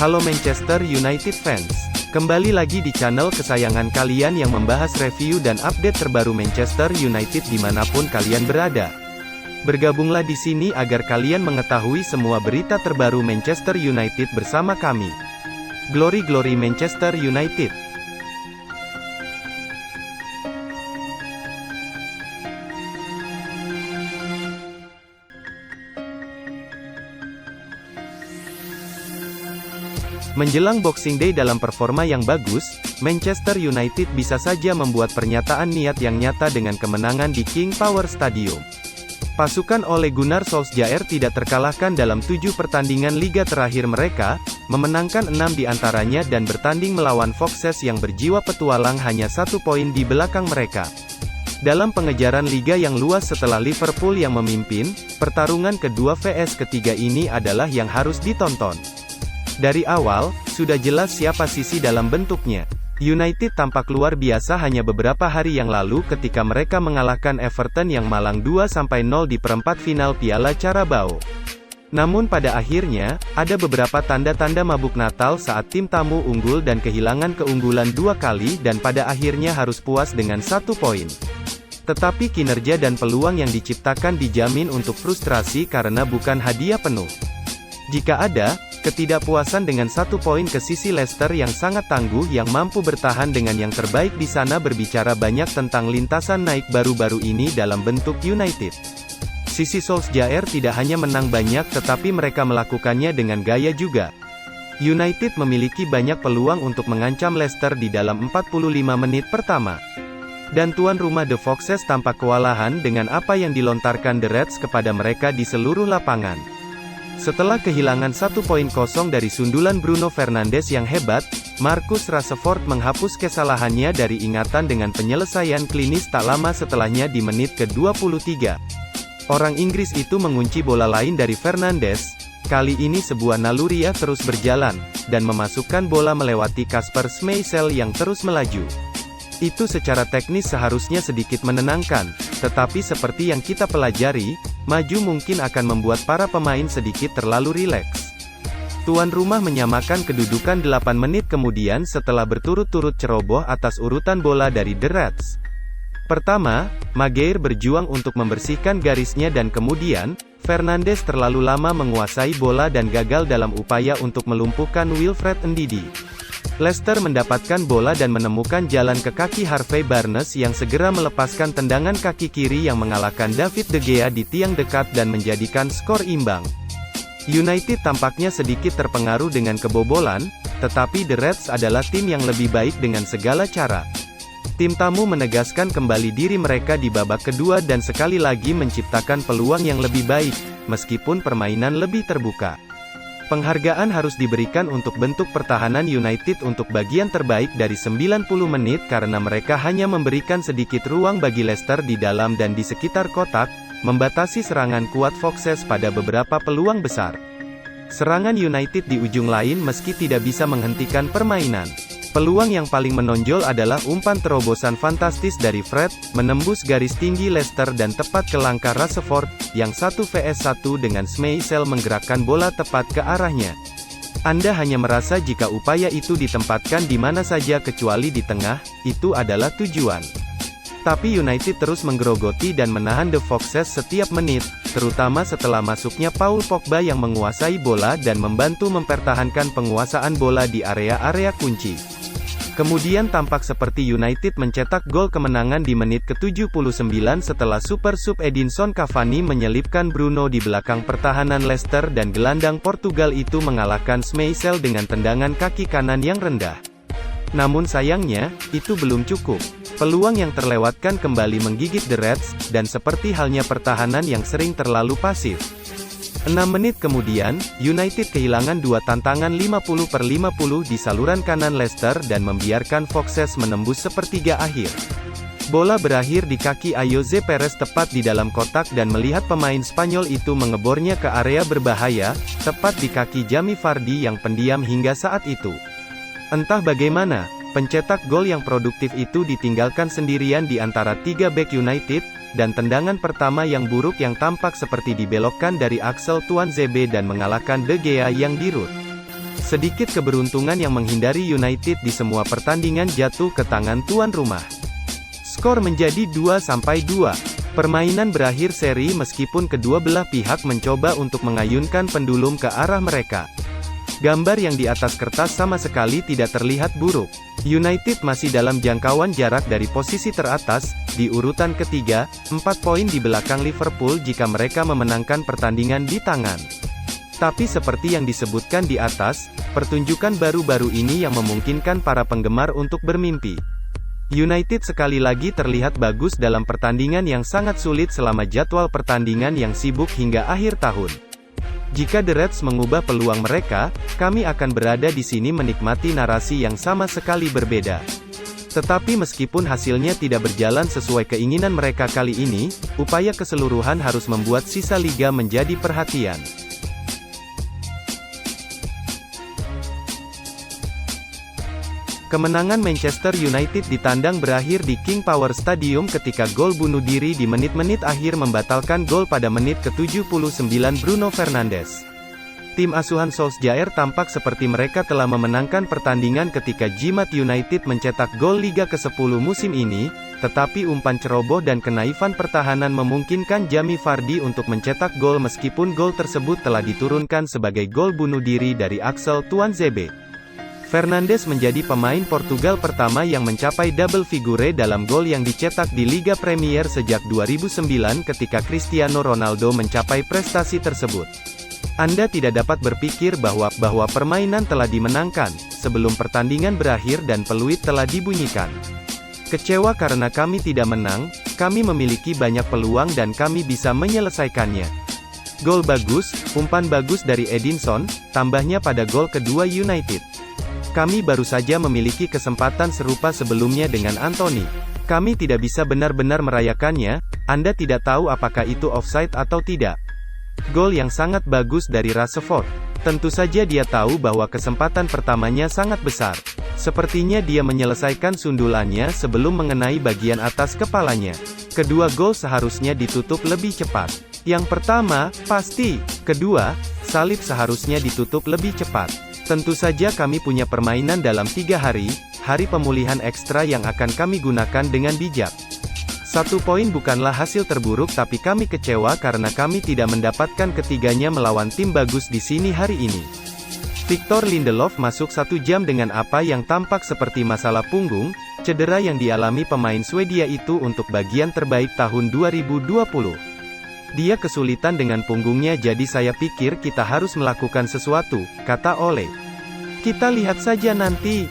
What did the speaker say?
Halo Manchester United fans. Kembali lagi di channel kesayangan kalian yang membahas review dan update terbaru Manchester United dimanapun kalian berada. Bergabunglah di sini agar kalian mengetahui semua berita terbaru Manchester United bersama kami. Glory Glory Manchester United. Menjelang Boxing Day dalam performa yang bagus, Manchester United bisa saja membuat pernyataan niat yang nyata dengan kemenangan di King Power Stadium. Pasukan Ole Gunnar Solskjaer tidak terkalahkan dalam 7 pertandingan liga terakhir mereka, memenangkan 6 di antaranya dan bertanding melawan Foxes yang berjiwa petualang hanya 1 poin di belakang mereka. Dalam pengejaran liga yang luas setelah Liverpool yang memimpin, pertarungan kedua vs ketiga ini adalah yang harus ditonton. Dari awal, sudah jelas siapa sisi dalam bentuknya. United tampak luar biasa hanya beberapa hari yang lalu ketika mereka mengalahkan Everton yang malang 2-0 di perempat final Piala Carabao. Namun pada akhirnya, ada beberapa tanda-tanda mabuk Natal saat tim tamu unggul dan kehilangan keunggulan 2 kali dan pada akhirnya harus puas dengan 1 poin. Tetapi kinerja dan peluang yang diciptakan dijamin untuk frustrasi karena bukan hadiah penuh. Jika ada ketidakpuasan dengan 1 poin ke sisi Leicester yang sangat tangguh yang mampu bertahan dengan yang terbaik di sana berbicara banyak tentang lintasan naik baru-baru ini dalam bentuk United. Sisi Solskjaer tidak hanya menang banyak tetapi mereka melakukannya dengan gaya juga. United memiliki banyak peluang untuk mengancam Leicester di dalam 45 menit pertama. Dan tuan rumah The Foxes tampak kewalahan dengan apa yang dilontarkan The Reds kepada mereka di seluruh lapangan. Setelah kehilangan 1 poin kosong dari sundulan Bruno Fernandes yang hebat, Marcus Rashford menghapus kesalahannya dari ingatan dengan penyelesaian klinis tak lama setelahnya di menit ke-23. Orang Inggris itu mengunci bola lain dari Fernandes, kali ini sebuah naluriah terus berjalan, dan memasukkan bola melewati Kasper Schmeichel yang terus melaju. Itu secara teknis seharusnya sedikit menenangkan, tetapi seperti yang kita pelajari, maju mungkin akan membuat para pemain sedikit terlalu rileks. Tuan rumah menyamakan kedudukan 8 menit kemudian setelah berturut-turut ceroboh atas urutan bola dari The Reds. Pertama, Maguire berjuang untuk membersihkan garisnya dan kemudian, Fernandes terlalu lama menguasai bola dan gagal dalam upaya untuk melumpuhkan Wilfred Ndidi. Leicester mendapatkan bola dan menemukan jalan ke kaki Harvey Barnes yang segera melepaskan tendangan kaki kiri yang mengalahkan David De Gea di tiang dekat dan menjadikan skor imbang. United tampaknya sedikit terpengaruh dengan kebobolan, tetapi The Reds adalah tim yang lebih baik dengan segala cara. Tim tamu menegaskan kembali diri mereka di babak kedua dan sekali lagi menciptakan peluang yang lebih baik, meskipun permainan lebih terbuka. Penghargaan harus diberikan untuk bentuk pertahanan United untuk bagian terbaik dari 90 menit karena mereka hanya memberikan sedikit ruang bagi Leicester di dalam dan di sekitar kotak, membatasi serangan kuat Foxes pada beberapa peluang besar. Serangan United di ujung lain meski tidak bisa menghentikan permainan. Peluang yang paling menonjol adalah umpan terobosan fantastis dari Fred, menembus garis tinggi Leicester dan tepat ke langkah Rashford, yang 1 vs 1 dengan Schmeichel menggerakkan bola tepat ke arahnya. Anda hanya merasa jika upaya itu ditempatkan di mana saja kecuali di tengah, itu adalah tujuan. Tapi United terus menggerogoti dan menahan The Foxes setiap menit, terutama setelah masuknya Paul Pogba yang menguasai bola dan membantu mempertahankan penguasaan bola di area-area kunci. Kemudian tampak seperti United mencetak gol kemenangan di menit ke-79 setelah super sub Edinson Cavani menyelipkan Bruno di belakang pertahanan Leicester dan gelandang Portugal itu mengalahkan Schmeichel dengan tendangan kaki kanan yang rendah. Namun sayangnya, itu belum cukup. Peluang yang terlewatkan kembali menggigit The Reds, dan seperti halnya pertahanan yang sering terlalu pasif. 6 menit kemudian, United kehilangan 2 tantangan 50/50 di saluran kanan Leicester dan membiarkan Foxes menembus sepertiga akhir. Bola berakhir di kaki Ayoze Perez tepat di dalam kotak dan melihat pemain Spanyol itu mengebornya ke area berbahaya, tepat di kaki Jamie Vardy yang pendiam hingga saat itu. Entah bagaimana, pencetak gol yang produktif itu ditinggalkan sendirian di antara 3 bek United, dan tendangan pertama yang buruk yang tampak seperti dibelokkan dari Axel Tuanzebe dan mengalahkan De Gea yang dirut. Sedikit keberuntungan yang menghindari United di semua pertandingan jatuh ke tangan tuan rumah. Skor menjadi 2-2. Permainan berakhir seri meskipun kedua belah pihak mencoba untuk mengayunkan pendulum ke arah mereka. Gambar yang di atas kertas sama sekali tidak terlihat buruk. United masih dalam jangkauan jarak dari posisi teratas, di urutan ketiga, 4 poin di belakang Liverpool jika mereka memenangkan pertandingan di tangan. Tapi seperti yang disebutkan di atas, pertunjukan baru-baru ini yang memungkinkan para penggemar untuk bermimpi. United sekali lagi terlihat bagus dalam pertandingan yang sangat sulit selama jadwal pertandingan yang sibuk hingga akhir tahun. Jika The Reds mengubah peluang mereka, kami akan berada di sini menikmati narasi yang sama sekali berbeda. Tetapi meskipun hasilnya tidak berjalan sesuai keinginan mereka kali ini, upaya keseluruhan harus membuat sisa liga menjadi perhatian. Kemenangan Manchester United di tandang berakhir di King Power Stadium ketika gol bunuh diri di menit-menit akhir membatalkan gol pada menit ke-79 Bruno Fernandes. Tim asuhan Solskjaer tampak seperti mereka telah memenangkan pertandingan ketika Jimat United mencetak gol Liga ke-10 musim ini, tetapi umpan ceroboh dan kenaifan pertahanan memungkinkan Jamie Vardy untuk mencetak gol meskipun gol tersebut telah diturunkan sebagai gol bunuh diri dari Axel Tuanzebe. Fernandes menjadi pemain Portugal pertama yang mencapai double figure dalam gol yang dicetak di Liga Premier sejak 2009 ketika Cristiano Ronaldo mencapai prestasi tersebut. Anda tidak dapat berpikir bahwa permainan telah dimenangkan, sebelum pertandingan berakhir dan peluit telah dibunyikan. Kecewa karena kami tidak menang, kami memiliki banyak peluang dan kami bisa menyelesaikannya. Gol bagus, umpan bagus dari Edinson, tambahnya pada gol kedua United. Kami baru saja memiliki kesempatan serupa sebelumnya dengan Anthony. Kami tidak bisa benar-benar merayakannya, Anda tidak tahu apakah itu offside atau tidak. Gol yang sangat bagus dari Rashford. Tentu saja dia tahu bahwa kesempatan pertamanya sangat besar. Sepertinya dia menyelesaikan sundulannya sebelum mengenai bagian atas kepalanya. Kedua gol seharusnya ditutup lebih cepat. Yang pertama, pasti. Kedua, salib seharusnya ditutup lebih cepat. Tentu saja kami punya permainan dalam 3 hari pemulihan ekstra yang akan kami gunakan dengan bijak. 1 poin bukanlah hasil terburuk tapi kami kecewa karena kami tidak mendapatkan ketiganya melawan tim bagus di sini hari ini. Victor Lindelof masuk 1 jam dengan apa yang tampak seperti masalah punggung, cedera yang dialami pemain Swedia itu untuk bagian terbaik tahun 2020. Dia kesulitan dengan punggungnya jadi saya pikir kita harus melakukan sesuatu, kata Ole. Kita lihat saja nanti.